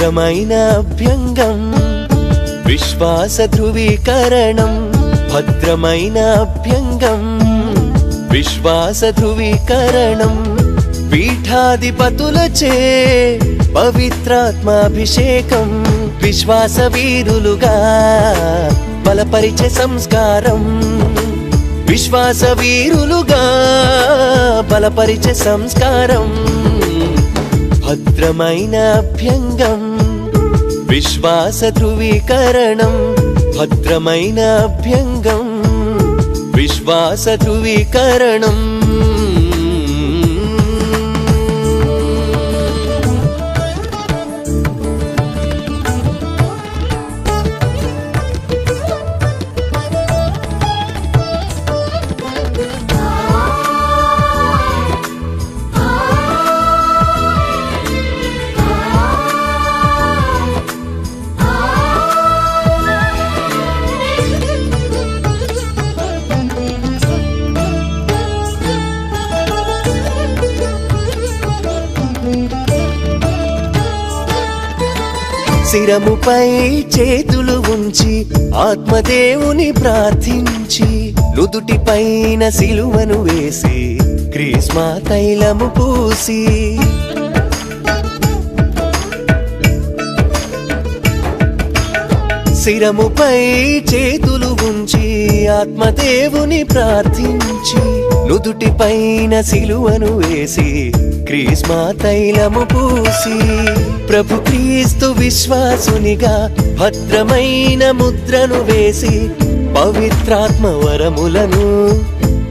భద్రమైన అభ్యంగం విశ్వాస ధృవీకరణం భద్రమైన అభ్యంగం విశ్వాస ధృవీకరణం పీఠాధిపతులచే పవిత్రాత్మాభిషేకం విశ్వాస వీరులుగా బలపరిచే సంస్కారం విశ్వాస వీరులుగా బలపరిచే సంస్కారం భద్రమైన అభ్యంగం విశ్వాస ధృవీకరణం భద్రమైన అభ్యంగం విశ్వాస ధృవీకరణం శిరముపై చేతులు ఉంచి ఆత్మదేవుని ప్రార్థించి నుదుటిపైన సిలువను వేసి క్రిస్మా తైలము పూసి శిరముపై చేతులు ఉంచి ఆత్మదేవుని ప్రార్థించి నుదుటిపైన సిలువను వేసి క్రిస్మా తైలము పూసి ప్రభు క్రీస్తు విశ్వాసునిగా భద్రమైన ముద్రను వేసి పవిత్రాత్మ వరములను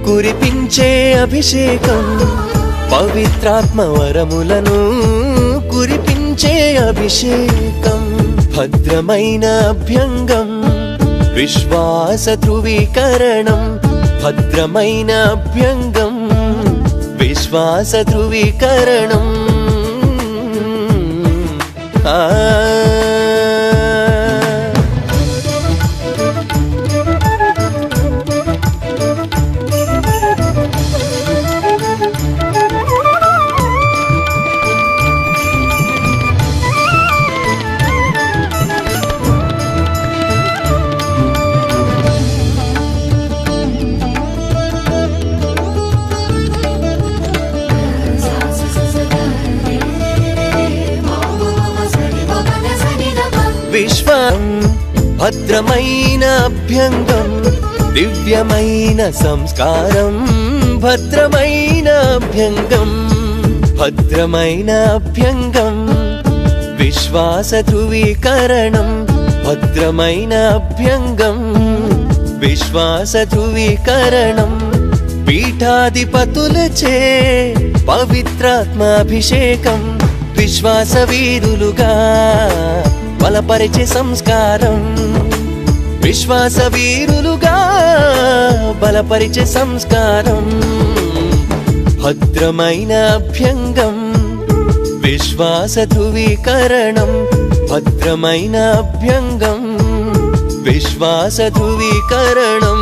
కురిపించే అభిషేకం పవిత్రాత్మ వరములను కురిపించే అభిషేకం భద్రమైన అభ్యంగం విశ్వాస ధృవీకరణం భద్రమైన అభ్యంగం విశ్వాస ధృవీకరణం విశ్వం భద్రమైన అభ్యంగం దివ్యమైన సంస్కారం భద్రమైన అభ్యంగం భద్రమైన అభ్యంగం విశ్వాస ధృవీకరణం భద్రమైన అభ్యంగం విశ్వాస ధృవీకరణం పీఠాధిపతులచే పవిత్రాత్మాభిషేకం విశ్వాస వీరులుగా బలపరిచే సంస్కారం విశ్వాస వీరులుగా బలపరిచే సంస్కారం భద్రమైన అభ్యంగం విశ్వాస ధృవీకరణం భద్రమైన అభ్యంగం విశ్వాస ధృవీకరణం